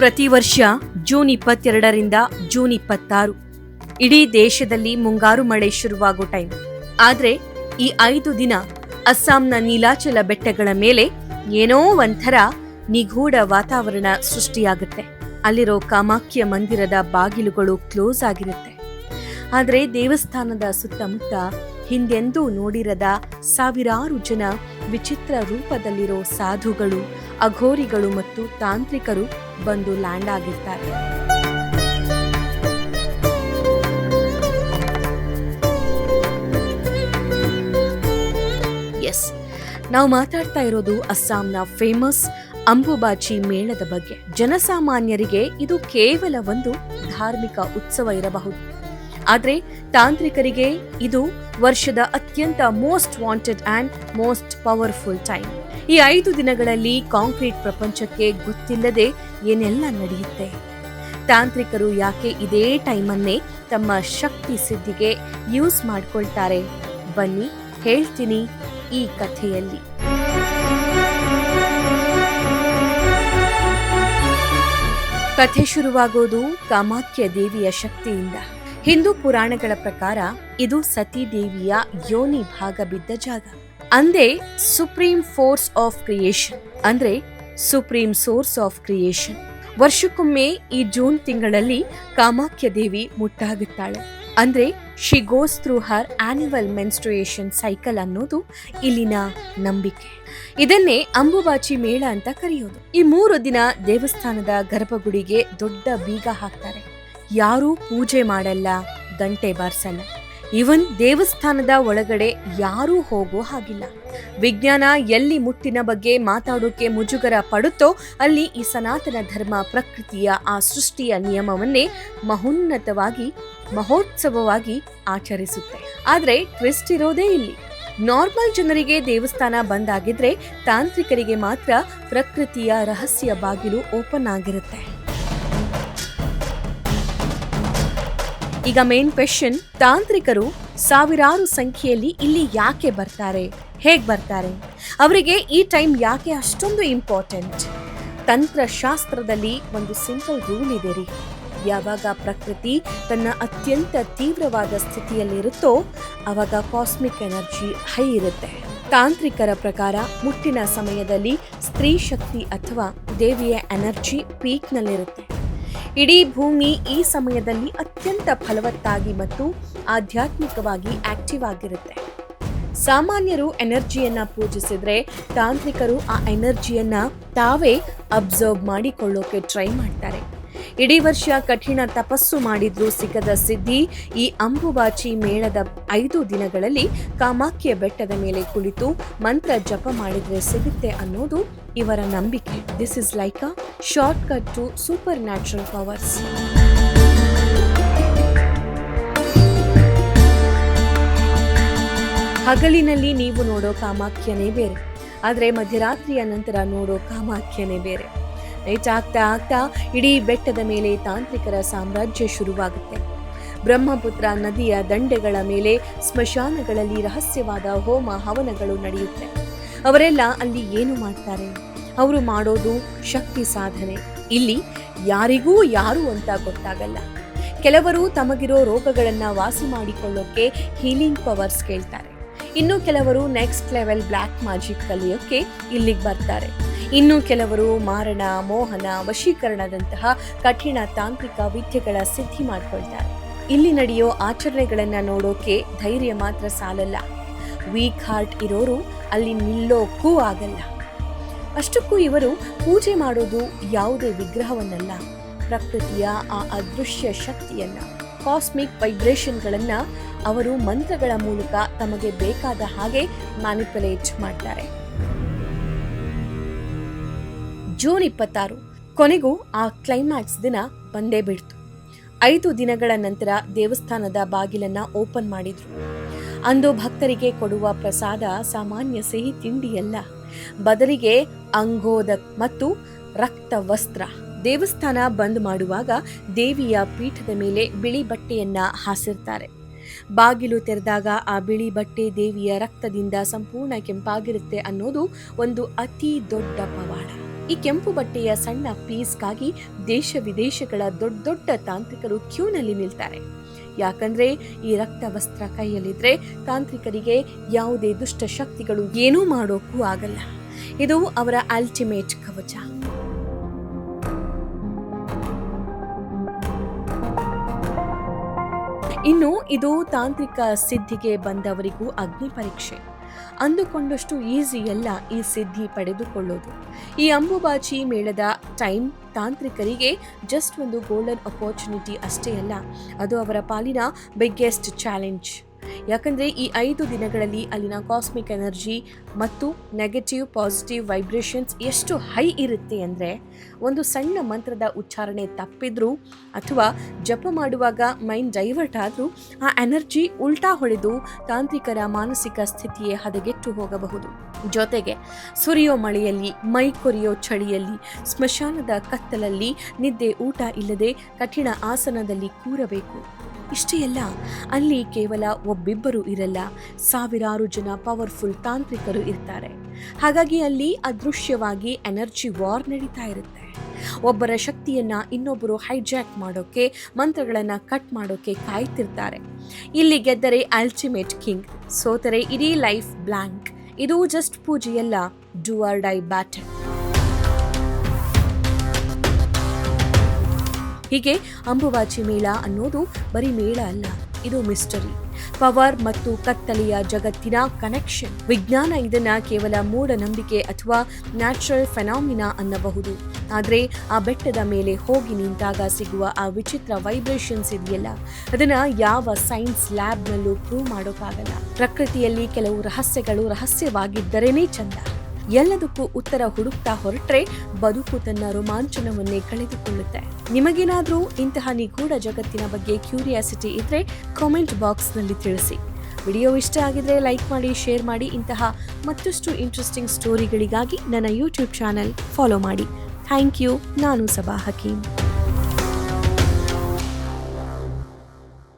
ಪ್ರತಿ ವರ್ಷ June 22ರಿಂದ June 26 ಇಡೀ ದೇಶದಲ್ಲಿ ಮುಂಗಾರು ಮಳೆ ಶುರುವಾಗೋ ಟೈಮ್. ಆದ್ರೆ ಈ 5 ದಿನ ಅಸ್ಸಾಂನ ನೀಲಾಚಲ ಬೆಟ್ಟಗಳ ಮೇಲೆ ಏನೋ ಒಂಥರ ನಿಗೂಢ ವಾತಾವರಣ ಸೃಷ್ಟಿಯಾಗುತ್ತೆ. ಅಲ್ಲಿರೋ ಕಾಮಾಖ್ಯ ಮಂದಿರದ ಬಾಗಿಲುಗಳು ಕ್ಲೋಸ್ ಆಗಿರುತ್ತೆ. ಆದ್ರೆ ದೇವಸ್ಥಾನದ ಸುತ್ತಮುತ್ತ ಹಿಂದೆಂದೂ ನೋಡಿರದ ಸಾವಿರಾರು ಜನ ವಿಚಿತ್ರ ರೂಪದಲ್ಲಿರೋ ಸಾಧುಗಳು, ಅಘೋರಿಗಳು ಮತ್ತು ತಾಂತ್ರಿಕರು ಬಂದು ಲ್ಯಾಂಡ್ ಆಗಿರ್ತಾರೆ. ಎಸ್, ನಾವು ಮಾತಾಡ್ತಾ ಇರೋದು ಅಸ್ಸಾಂನ ಫೇಮಸ್ ಅಂಬುಬಾಚಿ ಮೇಳದ ಬಗ್ಗೆ. ಜನಸಾಮಾನ್ಯರಿಗೆ ಇದು ಕೇವಲ ಒಂದು ಧಾರ್ಮಿಕ ಉತ್ಸವ ಇರಬಹುದು, ಆದ್ರೆ ತಾಂತ್ರಿಕರಿಗೆ ಇದು ವರ್ಷದ ಅತ್ಯಂತ most wanted and most powerful time. ಈ 5 ದಿನಗಳಲ್ಲಿ ಕಾಂಕ್ರೀಟ್ ಪ್ರಪಂಚಕ್ಕೆ ಗೊತ್ತಿಲ್ಲದೆ ಏನೆಲ್ಲ ನಡೆಯುತ್ತೆ. ತಾಂತ್ರಿಕರು ಯಾಕೆ ಇದೇ ಟೈಮನ್ನೇ ತಮ್ಮ ಶಕ್ತಿ ಸಿದ್ಧಿಗೆ ಯೂಸ್ ಮಾಡ್ಕೊಳ್ತಾರೆ? ಬನ್ನಿ ಹೇಳ್ತೀನಿ ಈ ಕಥೆಯಲ್ಲಿ. ಕಥೆ ಶುರುವಾಗೋದು ಕಾಮಾಖ್ಯ ದೇವಿಯ ಶಕ್ತಿಯಿಂದ. ಹಿಂದೂ ಪುರಾಣಗಳ ಪ್ರಕಾರ ಇದು ಸತಿ ದೇವಿಯ ಯೋನಿ ಭಾಗ ಬಿದ್ದ ಜಾಗ. ಅಂದೇ ಸುಪ್ರೀಂ ಫೋರ್ಸ್ ಆಫ್ ಕ್ರಿಯೇಷನ್, ಅಂದ್ರೆ ಸುಪ್ರೀಂ ಸೋರ್ಸ್ ಆಫ್ ಕ್ರಿಯೇಷನ್. ವರ್ಷಕ್ಕೊಮ್ಮೆ ಈ ಜೂನ್ ತಿಂಗಳಲ್ಲಿ ಕಾಮಾಖ್ಯ ದೇವಿ ಮುಟ್ಟಾಗುತ್ತಾಳೆ. ಅಂದ್ರೆ she goes through Har annual menstruation cycle ಅನ್ನೋದು ಇಲ್ಲಿನ ನಂಬಿಕೆ. ಇದನ್ನೇ ಅಂಬುಬಾಚಿ ಮೇಳ ಅಂತ ಕರೆಯೋದು. ಈ 3 ದಿನ ದೇವಸ್ಥಾನದ ಗರ್ಭಗುಡಿಗೆ ದೊಡ್ಡ ಬೀಗ ಹಾಕ್ತಾರೆ. ಯಾರೂ ಪೂಜೆ ಮಾಡಲ್ಲ, ಗಂಟೆ ಬಾರ್ಸಲ್ಲ. ಇವನ್ ದೇವಸ್ಥಾನದ ಒಳಗಡೆ ಯಾರೂ ಹೋಗೋ ಹಾಗಿಲ್ಲ. ವಿಜ್ಞಾನ ಎಲ್ಲಿ ಮುಟ್ಟಿನ ಬಗ್ಗೆ ಮಾತಾಡೋಕೆ ಮುಜುಗರ ಪಡುತ್ತೋ ಅಲ್ಲಿ ಈ ಸನಾತನ ಧರ್ಮ ಪ್ರಕೃತಿಯ ಆ ಸೃಷ್ಟಿಯ ನಿಯಮವನ್ನೇ ಮಹೋನ್ನತವಾಗಿ ಮಹೋತ್ಸವವಾಗಿ ಆಚರಿಸುತ್ತೆ. ಆದ್ರೆ ಟ್ವಿಸ್ಟ್ ಇರೋದೇ ಇಲ್ಲಿ. ನಾರ್ಮಲ್ ಜನರಿಗೆ ದೇವಸ್ಥಾನ ಬಂದಾಗಿದ್ರೆ ತಾಂತ್ರಿಕರಿಗೆ ಮಾತ್ರ ಪ್ರಕೃತಿಯ ರಹಸ್ಯ ಬಾಗಿಲು ಓಪನ್ ಆಗಿರುತ್ತೆ. ಈಗ ಮೇನ್ ಕ್ವೆಶ್ಚನ್, ತಾಂತ್ರಿಕರು ಸಾವಿರಾರು ಸಂಖ್ಯೆಯಲ್ಲಿ ಇಲ್ಲಿ ಯಾಕೆ ಬರ್ತಾರೆ? ಹೇಗ್ ಬರ್ತಾರೆ? ಅವರಿಗೆ ಈ ಟೈಮ್ ಯಾಕೆ ಅಷ್ಟೊಂದು ಇಂಪಾರ್ಟೆಂಟ್? ತಂತ್ರಶಾಸ್ತ್ರದಲ್ಲಿ ಒಂದು ಸಿಂಪಲ್ ರೂಲ್ ಇದೆ ರೀ. ಯಾವಾಗ ಪ್ರಕೃತಿ ತನ್ನ ಅತ್ಯಂತ ತೀವ್ರವಾದ ಸ್ಥಿತಿಯಲ್ಲಿರುತ್ತೋ ಆವಾಗ ಕಾಸ್ಮಿಕ್ ಎನರ್ಜಿ ಹೈ ಇರುತ್ತೆ. ತಾಂತ್ರಿಕರ ಪ್ರಕಾರ ಮುಟ್ಟಿನ ಸಮಯದಲ್ಲಿ ಸ್ತ್ರೀ ಶಕ್ತಿ ಅಥವಾ ದೇವಿಯ ಎನರ್ಜಿ ಪೀಕ್ನಲ್ಲಿರುತ್ತೆ. ಇಡೀ ಭೂಮಿ ಈ ಸಮಯದಲ್ಲಿ ಅತ್ಯಂತ ಫಲವತ್ತಾಗಿ ಮತ್ತು ಆಧ್ಯಾತ್ಮಿಕವಾಗಿ ಆಕ್ಟಿವ್ ಆಗಿರುತ್ತೆ. ಸಾಮಾನ್ಯರು ಎನರ್ಜಿಯನ್ನ ಪೂಜಿಸಿದ್ರೆ ತಾಂತ್ರಿಕರು ಆ ಎನರ್ಜಿಯನ್ನ ತಾವೇ ಅಬ್ಸರ್ವ್ ಮಾಡಿಕೊಳ್ಳೋಕೆ ಟ್ರೈ ಮಾಡ್ತಾರೆ. ಇಡೀ ವರ್ಷ ಕಠಿಣ ತಪಸ್ಸು ಮಾಡಿದ್ರೂ ಸಿಗದ ಸಿದ್ಧಿ ಈ ಅಂಬುಬಾಚಿ ಮೇಳದ 5 ದಿನಗಳಲ್ಲಿ ಕಾಮಾಖ್ಯ ಬೆಟ್ಟದ ಮೇಲೆ ಕುಳಿತು ಮಂತ್ರ ಜಪ ಮಾಡಿದ್ರೆ ಸಿಗುತ್ತೆ ಅನ್ನೋದು ಇವರ ನಂಬಿಕೆ. This is like a shortcut to supernatural powers. ಹಗಲಿನಲ್ಲಿ ನೀವು ನೋಡೋ ಕಾಮಾಖ್ಯನೇ ಬೇರೆ, ಆದ್ರೆ ಮಧ್ಯರಾತ್ರಿಯ ನಂತರ ನೋಡೋ ಕಾಮಾಖ್ಯನೇ ಬೇರೆ. ನೈಟ್ ಆಗ್ತಾ ಆಗ್ತಾ ಇಡೀ ಬೆಟ್ಟದ ಮೇಲೆ ತಾಂತ್ರಿಕರ ಸಾಮ್ರಾಜ್ಯ ಶುರುವಾಗುತ್ತೆ. ಬ್ರಹ್ಮಪುತ್ರ ನದಿಯ ದಂಡೆಗಳ ಮೇಲೆ ಸ್ಮಶಾನಗಳಲ್ಲಿ ರಹಸ್ಯವಾದ ಹೋಮ ಹವನಗಳು ನಡೆಯುತ್ತೆ. ಅವರೆಲ್ಲ ಅಲ್ಲಿ ಏನು ಮಾಡ್ತಾರೆ? ಅವರು ಮಾಡೋದು ಶಕ್ತಿ ಸಾಧನೆ. ಇಲ್ಲಿ ಯಾರಿಗೂ ಯಾರು ಅಂತ ಗೊತ್ತಾಗಲ್ಲ. ಕೆಲವರು ತಮಗಿರೋ ರೋಗಗಳನ್ನ ವಾಸಿ ಮಾಡಿಕೊಳ್ಳೋಕೆ ಹೀಲಿಂಗ್ ಪವರ್ಸ್ ಕೇಳ್ತಾರೆ. ಇನ್ನು ಕೆಲವರು ನೆಕ್ಸ್ಟ್ ಲೆವೆಲ್ ಬ್ಲ್ಯಾಕ್ ಮ್ಯಾಜಿಕ್ ಕಲಿಯೋಕೆ ಇಲ್ಲಿಗೆ ಬರ್ತಾರೆ. ಇನ್ನು ಕೆಲವರು ಮಾರಣ, ಮೋಹನ, ವಶೀಕರಣದಂತಹ ಕಠಿಣ ತಾಂತ್ರಿಕ ವಿದ್ಯೆಗಳ ಸಿದ್ಧಿ ಮಾಡ್ಕೊಳ್ತಾರೆ. ಇಲ್ಲಿ ನಡೆಯೋ ಆಚರಣೆಗಳನ್ನ ನೋಡೋಕೆ ಧೈರ್ಯ ಮಾತ್ರ ಸಾಲಲ್ಲ. ವೀಕ್ ಹಾರ್ಟ್ ಇರೋರು ಅಲ್ಲಿ ನಿಲ್ಲೋಕ್ಕೂ ಆಗಲ್ಲ. ಅಷ್ಟಕ್ಕೂ ಇವರು ಪೂಜೆ ಮಾಡೋದು ಯಾವುದೇ ವಿಗ್ರಹವನ್ನಲ್ಲ, ಪ್ರಕೃತಿಯ ಆ ಅದೃಶ್ಯ ಶಕ್ತಿಯನ್ನ, ಕಾಸ್ಮಿಕ್ ವೈಬ್ರೇಷನ್ಗಳನ್ನ ಅವರು ಮಂತ್ರಗಳ ಮೂಲಕ ತಮಗೆ ಬೇಕಾದ ಹಾಗೆ ಮ್ಯಾನಿಪುಲೇಟ್ ಮಾಡ್ತಾರೆ. ಜೂನ್ 26 ಕೊನೆಗೂ ಆ ಕ್ಲೈಮ್ಯಾಕ್ಸ್ ದಿನ ಬಂದೇ ಬಿಡ್ತು. 5 ದಿನಗಳ ನಂತರ ದೇವಸ್ಥಾನದ ಬಾಗಿಲನ್ನ ಓಪನ್ ಮಾಡಿದ್ರು. ಅಂದು ಭಕ್ತರಿಗೆ ಕೊಡುವ ಪ್ರಸಾದ ಸಾಮಾನ್ಯ ಸಿಹಿ ತಿಂಡಿಯಲ್ಲ, ಬದಲಿಗೆ ಅಂಗೋದಕ್ ಮತ್ತು ರಕ್ತ ವಸ್ತ್ರ. ದೇವಸ್ಥಾನ ಬಂದ್ ಮಾಡುವಾಗ ದೇವಿಯ ಪೀಠದ ಮೇಲೆ ಬಿಳಿ ಬಟ್ಟೆಯನ್ನ ಹಾಸಿರ್ತಾರೆ. ಬಾಗಿಲು ತೆರೆದಾಗ ಆ ಬಿಳಿ ಬಟ್ಟೆ ದೇವಿಯ ರಕ್ತದಿಂದ ಸಂಪೂರ್ಣ ಕೆಂಪಾಗಿರುತ್ತೆ ಅನ್ನೋದು ಒಂದು ಅತಿ ದೊಡ್ಡ ಪವಾಡ. ಈ ಕೆಂಪು ಬಟ್ಟೆಯ ಸಣ್ಣ ಪೀಸ್ಗಾಗಿ ದೇಶ ವಿದೇಶಗಳ ದೊಡ್ಡ ದೊಡ್ಡ ತಾಂತ್ರಿಕರು ಕ್ಯೂನಲ್ಲಿ ನಿಲ್ತಾರೆ. ಯಾಕಂದ್ರೆ ಈ ರಕ್ತ ವಸ್ತ್ರ ಕೈಯಲ್ಲಿದ್ರೆ ತಾಂತ್ರಿಕರಿಗೆ ಯಾವುದೇ ದುಷ್ಟ ಶಕ್ತಿಗಳು ಏನೂ ಮಾಡೋಕ್ಕೂ ಆಗಲ್ಲ. ಇದು ಅವರ ಅಲ್ಟಿಮೇಟ್ ಕವಚ. ಇನ್ನು ಇದು ತಾಂತ್ರಿಕ ಸಿದ್ಧಿಗೆ ಬಂದವರಿಗೂ ಅಗ್ನಿ ಪರೀಕ್ಷೆ. ಅಂದುಕೊಂಡಷ್ಟು ಈಸಿ ಅಲ್ಲ ಈ ಸಿದ್ಧಿ ಪಡೆದುಕೊಳ್ಳೋದು. ಈ ಅಂಬುಬಾಚಿ ಮೇಳದ ಟೈಮ್ ತಾಂತ್ರಿಕರಿಗೆ ಜಸ್ಟ್ ಒಂದು ಗೋಲ್ಡನ್ ಅಪರ್ಚುನಿಟಿ ಅಷ್ಟೇ ಅಲ್ಲ, ಅದು ಅವರ ಪಾಲಿನ ಬಿಗ್ಗೆಸ್ಟ್ ಚಾಲೆಂಜ್. ಯಾಕಂದರೆ ಈ 5 ದಿನಗಳಲ್ಲಿ ಅಲ್ಲಿನ ಕಾಸ್ಮಿಕ್ ಎನರ್ಜಿ ಮತ್ತು ನೆಗೆಟಿವ್ ಪಾಸಿಟಿವ್ ವೈಬ್ರೇಷನ್ಸ್ ಎಷ್ಟು ಹೈ ಇರುತ್ತೆ ಅಂದರೆ, ಒಂದು ಸಣ್ಣ ಮಂತ್ರದ ಉಚ್ಚಾರಣೆ ತಪ್ಪಿದ್ರೂ ಅಥವಾ ಜಪ ಮಾಡುವಾಗ ಮೈಂಡ್ ಡೈವರ್ಟ್ ಆದರೂ ಆ ಎನರ್ಜಿ ಉಲ್ಟಾ ಹೊಡೆದು ತಾಂತ್ರಿಕರ ಮಾನಸಿಕ ಸ್ಥಿತಿಯೇ ಹದಗೆಟ್ಟು ಹೋಗಬಹುದು. ಜೊತೆಗೆ ಸುರಿಯೋ ಮಳೆಯಲ್ಲಿ, ಮೈ ಕೊರಿಯೋ ಚಳಿಯಲ್ಲಿ, ಸ್ಮಶಾನದ ಕತ್ತಲಲ್ಲಿ, ನಿದ್ದೆ ಊಟ ಇಲ್ಲದೆ ಕಠಿಣ ಆಸನದಲ್ಲಿ ಕೂರಬೇಕು. ಇಷ್ಟೇ ಅಲ್ಲ, ಅಲ್ಲಿ ಕೇವಲ ಒಬ್ಬಿಬ್ಬರು ಇರಲ್ಲ, ಸಾವಿರಾರು ಜನ ಪವರ್ಫುಲ್ ತಾಂತ್ರಿಕರು ಇರ್ತಾರೆ. ಹಾಗಾಗಿ ಅಲ್ಲಿ ಅದೃಶ್ಯವಾಗಿ ಎನರ್ಜಿ ವಾರ್ ನಡೀತಾ ಇರುತ್ತೆ. ಒಬ್ಬರ ಶಕ್ತಿಯನ್ನ ಇನ್ನೊಬ್ಬರು ಹೈಜಾಕ್ ಮಾಡೋಕೆ, ಮಂತ್ರಗಳನ್ನ ಕಟ್ ಮಾಡೋಕೆ ಕಾಯ್ತಿರ್ತಾರೆ. ಇಲ್ಲಿ ಗೆದ್ದರೆ ಅಲ್ಟಿಮೇಟ್ ಕಿಂಗ್, ಸೋತರೆ ಇಡೀ ಲೈಫ್ ಬ್ಲಾಂಕ್. ಇದು ಜಸ್ಟ್ ಪೂಜೆಯಲ್ಲ, ಡೂ ಆರ್ ಡೈ ಬ್ಯಾಟಲ್. ಹೀಗೆ ಅಂಬುಬಾಚಿ ಮೇಳ ಅನ್ನೋದು ಬರೀ ಮೇಳ ಅಲ್ಲ, ಇದು ಮಿಸ್ಟರಿ, ಪವರ್ ಮತ್ತು ಕತ್ತಲೆಯ ಜಗತ್ತಿನ ಕನೆಕ್ಷನ್. ವಿಜ್ಞಾನ ಇದನ್ನ ಕೇವಲ ಮೂಢನಂಬಿಕೆ ಅಥವಾ ನ್ಯಾಚುರಲ್ ಫೆನಾಮಿನಾ ಅನ್ನಬಹುದು. ಆದರೆ ಆ ಬೆಟ್ಟದ ಮೇಲೆ ಹೋಗಿ ನಿಂತಾಗ ಸಿಗುವ ಆ ವಿಚಿತ್ರ ವೈಬ್ರೇಷನ್ಸ್ ಇದೆಯಲ್ಲ, ಅದನ್ನ ಯಾವ ಸೈನ್ಸ್ ಲ್ಯಾಬ್ನಲ್ಲೂ ಪ್ರೂವ್ ಮಾಡೋಕ್ಕಾಗಲ್ಲ. ಪ್ರಕೃತಿಯಲ್ಲಿ ಕೆಲವು ರಹಸ್ಯಗಳು ರಹಸ್ಯವಾಗಿದ್ದರೇನೇ ಚಂದ. ಎಲ್ಲದಕ್ಕೂ ಉತ್ತರ ಹುಡುಕ್ತಾ ಹೊರಟ್ರೆ ಬದುಕು ತನ್ನ ರೋಮಾಂಚನವನ್ನೇ ಕಳೆದುಕೊಳ್ಳುತ್ತೆ. ನಿಮಗೇನಾದ್ರೂ ಇಂತಹ ನಿಗೂಢ ಜಗತ್ತಿನ ಬಗ್ಗೆ ಕ್ಯೂರಿಯಾಸಿಟಿ ಇದ್ರೆ ಕಾಮೆಂಟ್ ಬಾಕ್ಸ್ನಲ್ಲಿ ತಿಳಿಸಿ. ವಿಡಿಯೋ ಇಷ್ಟ ಆಗಿದ್ರೆ ಲೈಕ್ ಮಾಡಿ, ಶೇರ್ ಮಾಡಿ. ಇಂತಹ ಮತ್ತಷ್ಟು ಇಂಟ್ರೆಸ್ಟಿಂಗ್ ಸ್ಟೋರಿಗಳಿಗಾಗಿ ನನ್ನ ಯೂಟ್ಯೂಬ್ ಚಾನೆಲ್ ಫಾಲೋ ಮಾಡಿ. Thank you. ನಾನು ಸಬಾ ಹಕೀಂ.